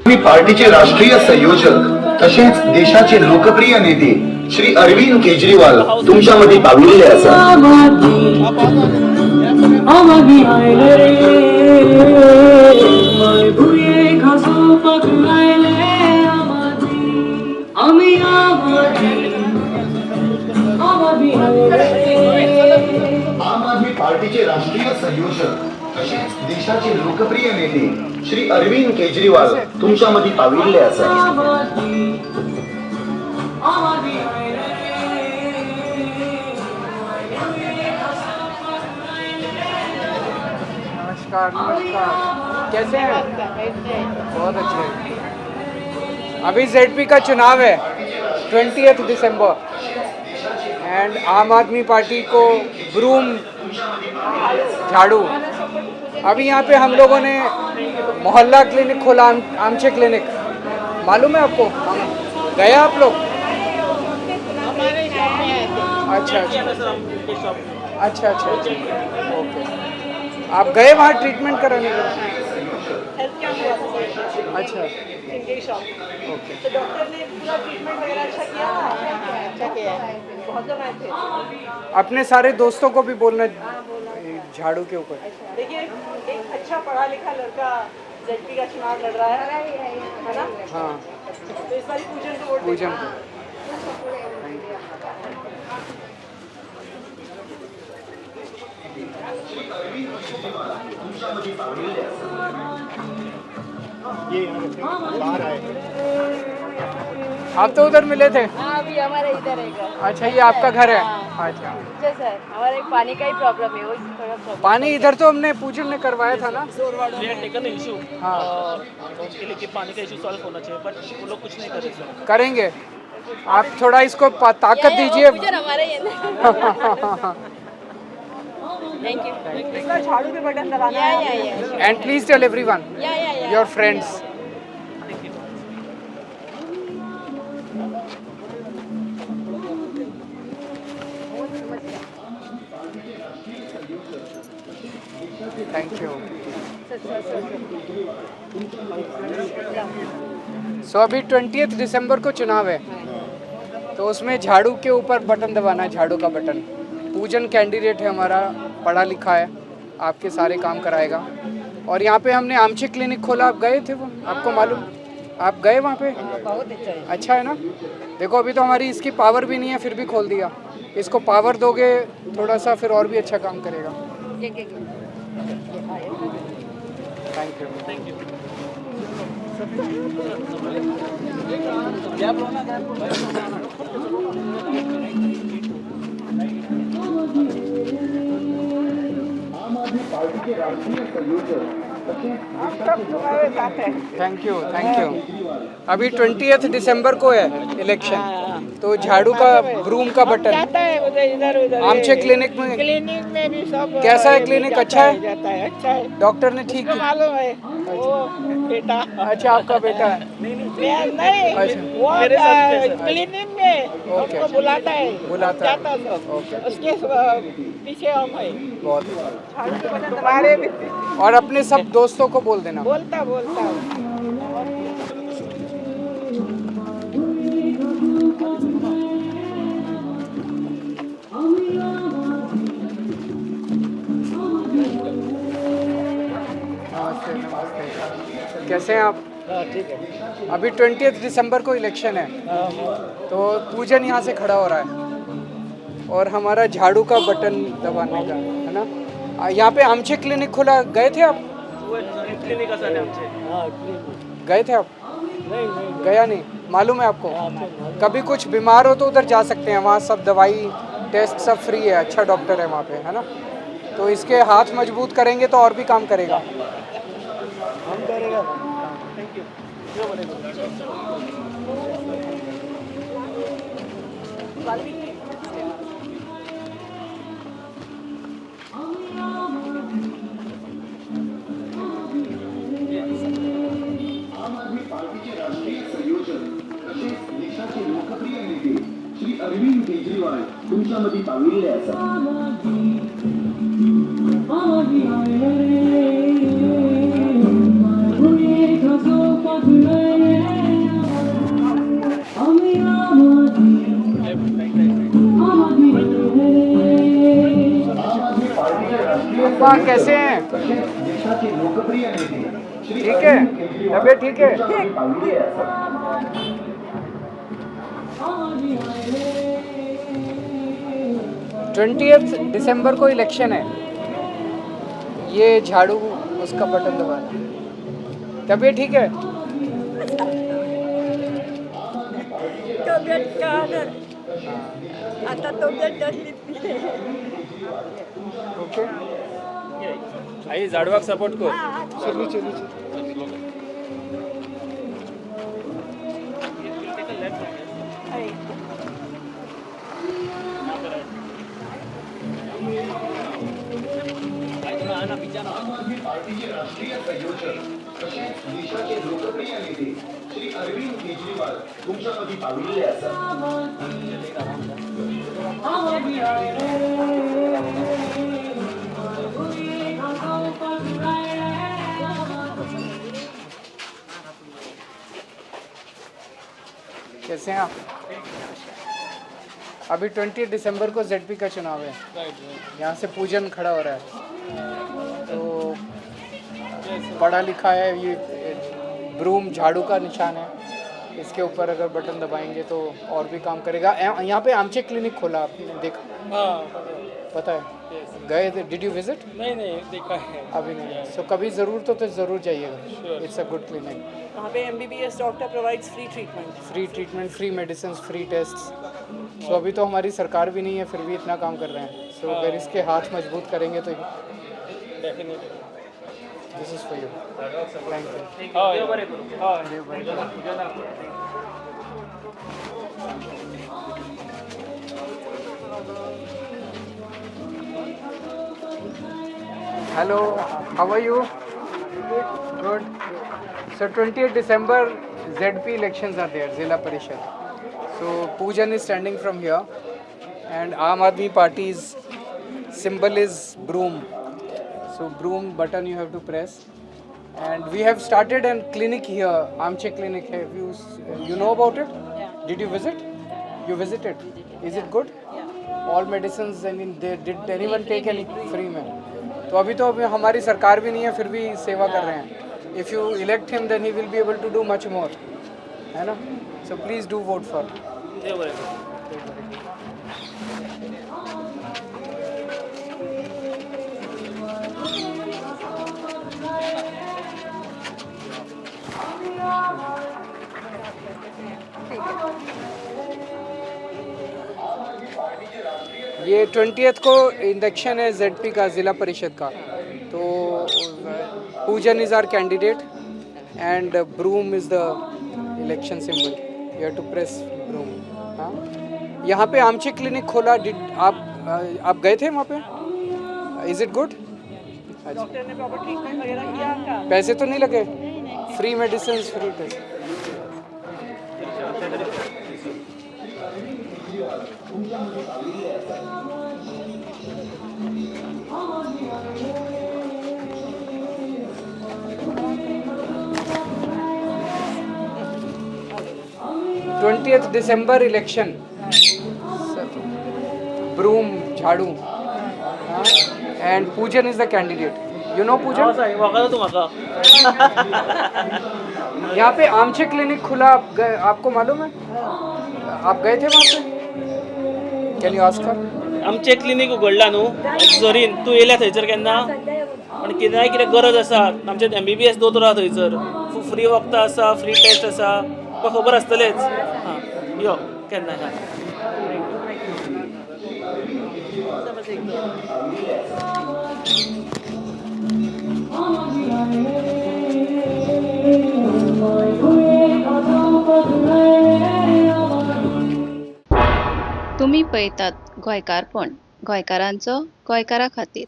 मी पार्टीचे राष्ट्रीय संयोजक तसेच देशाचे लोकप्रिय नेते श्री अरविंद केजरीवाल तुमच्यामध्ये पाविलेले असा आम आदमी पार्टीचे राष्ट्रीय संयोजक तसेच देशाचे लोकप्रिय नेते श्री अरविंद केजरीवाल तुमच्यामध्ये पाविलेले असा नमस्कार नमस्कार, कैसे हैं? बहुत अच्छे। अभी ZP का चुनाव है 20 दिसंबर एंड आम आदमी पार्टी को ब्रूम झाड़ू। अभी यहाँ पे हम लोगों ने मोहल्ला क्लिनिक खोला, आमचे क्लिनिक, मालूम है आपको? गए आप लोग? अच्छा अच्छा अच्छा अच्छा ओके। आप गए वहाँ ट्रीटमेंट कराने के लिए? अच्छा ओके। तो डॉक्टर ने पूरा ट्रीटमेंट वगैरह अच्छा किया? अच्छा किया है, बहुत लोग आए थे। अपने सारे दोस्तों को भी बोलना झाड़ू के ऊपर। देखिए, एक अच्छा पढ़ा लिखा लड़का ZP का चुनाव लड़ रहा है ना? हाँ, तो इस बार पूजन को वोट पूजन देना। आप तो उधर मिले थे? हाँ, अभी हमारे इधर है। अच्छा, ये आपका घर है? अच्छा। जी सर, हमारे पानी का ही प्रॉब्लम है, वो थोड़ा प्रॉब्लम। पानी इधर तो हमने पूजन ने करवाया था ना? We had taken an issue हाँ। उनके लिए कि पानी का इशू सॉल्व होना चाहिए, बट वो लोग कुछ नहीं कर रहे सर। करेंगे। आप थोड़ा इसको ताकत दीजिए। पूजन हमारे ही है। Thank you. इसका झाड़ू पे बटन दबाना है। And please tell everyone your friends. Thank you. So अभी 20 दिसंबर को चुनाव है, तो उसमें झाड़ू के ऊपर बटन दबाना है, झाड़ू का बटन। पूजन कैंडिडेट है हमारा, पढ़ा लिखा है, आपके सारे काम कराएगा। और यहाँ पे हमने आमचे क्लिनिक खोला, आप गए थे? वो आपको मालूम? आप गए वहाँ पे? बहुत अच्छा है। अच्छा है ना? देखो, अभी तो हमारी इसकी पावर भी नहीं है, फिर भी खोल दिया। इसको पावर दोगे थोड़ा सा, फिर और भी अच्छा काम करेगा। Thank you. आम आदमी पार्टी के राष्ट्रीय संयोजक थैंक यू। अभी 20 दिसंबर को है इलेक्शन, तो झाड़ू का ब्रूम का बटन इधर उधर आमचे क्लिनिक में भी सब कैसा है? क्लिनिक अच्छा है? जाता है, अच्छा है। डॉक्टर ने ठीक उसका मालूम है वो बेटा। अच्छा, आपका बेटा है? नहीं, अच्छा। वो क्लिनिक में ओके। हमको बुलाता है, बुलाता है। जाता है सब। ओके। उसके पीछे हम है। बहुत। तुम्हारे भी और अपने सब दोस्तों को बोल देना। बोलता नमस्ते नमस्ते, कैसे हैं आप? ठीक है। अभी 20 दिसंबर को इलेक्शन है, तो पूजन यहाँ से खड़ा हो रहा है और हमारा झाड़ू का बटन दबाने का है ना। यहाँ पे आमचे क्लिनिक खुला, गए थे आप? क्लिनिक का सर आमचे गए थे आप? गया नहीं? मालूम है आपको? कभी कुछ बीमार हो तो उधर जा सकते हैं, वहाँ सब दवाई टेस्ट सब फ्री है, अच्छा डॉक्टर है वहाँ पे, है ना। तो इसके हाथ मजबूत करेंगे तो और भी काम करेगा। हम करेगा। Thank you. आम आदमी पार्टीचे राष्ट्रीय संयोजक तसेच देशाचे लोकप्रिय नेते श्री अरविंद केजरीवाल तुमच्यामध्ये पाविलेले असतात। अप्पा कैसे हैं? तसेच देशाचे लोकप्रिय नेते श्री ठीक है? अरविंद केजरीवाल तबीयत ठीक है? तुमच्यामध्ये पाहिली आहे. 20th दिसंबर को इलेक्शन है. ये झाड़ू उसका बटन दबा है. तबीयत ठीक है? तब्येत काढ. आता तब्येत धरली. ओके. आई झाडवाक सपोर्ट कर. चलिए चलिए चलिए. आम आदमी पार्टीचे राष्ट्रीय संयोजक तसेच देशाचे लोकप्रिय नेते श्री अरविंद केजरीवाल तुमच्यामध्ये पाहिलेले असतात. कैसे हैं आप? अभी 20 दिसंबर को ZP का चुनाव है. यहाँ से पूजन खड़ा हो रहा है. तो पढ़ा लिखा है, ये ब्रूम झाड़ू का निशान है. इसके ऊपर अगर बटन दबाएंगे तो और भी काम करेगा. यहाँ पे आमचे क्लिनिक खोला, आपने देखा? हाँ पता है? गए थे? Did you visit? नहीं नहीं देखा है. अभी नहीं. सो कभी ज़रूरत हो तो ज़रूर जाइएगा. It's a good clinic. वहाँ पे MBBS doctor provides free treatment. Free treatment, free medicine, free test. So अभी तो हमारी सरकार भी नहीं है, फिर भी इतना काम कर रहे हैं. सो अगर इसके हाथ मजबूत करेंगे तो definitely. This is for you. Thank you. हाँ Hello, how are you? Good. So 20th December, ZP elections are there, Zilla Parishad. So Poojan is standing from here, and Aam Aadmi Party's symbol is broom. So broom button you have to press. And we have started a clinic here, Amche Clinic. Have you know about it? Yeah. Did you visit? You visited. Is it good? Yeah. All medicines, I mean, did anyone take any free में? तो अभी हमारी सरकार भी नहीं है, फिर भी सेवा कर रहे हैं. If you elect him, then he will be able to do much more. है ना? So please do vote for. ये 20th को इलेक्शन है ZP का, ज़िला परिषद का. तो Poojan is our candidate and broom is the election symbol. You have to press broom. हाँ, यहाँ पे आमचे क्लिनिक खोला. आप गए थे वहाँ पे? Is it good? अच्छा. डॉक्टर ने प्रॉपर ट्रीटमेंट वगैरह किया आपका? पैसे तो नहीं लगे? Free medicine, free test. Twentieth December election. Broom झाड़ू and Poojan is the candidate. You know Poojan? यहाँ पे आमचे क्लिनिक खुला, आपको मालूम है? आप गए थे वहाँ पे? Can you ask her? आमचे क्लिनीक उगडला न्हू झरीन. तूं येयल्या थंयसर केन्ना? आनी कितेंय कितें गरज आसा, आमचे MBBS दोतोर आसा थंयसर. फ्री वखदां आसा, फ्री टेस्ट आसा, तुका खबर आसतलेच. हां, यो केन्ना. तुम्ही पळयतात गोंयकारपण, गोंयकारांचो गोंयकारा खातीर.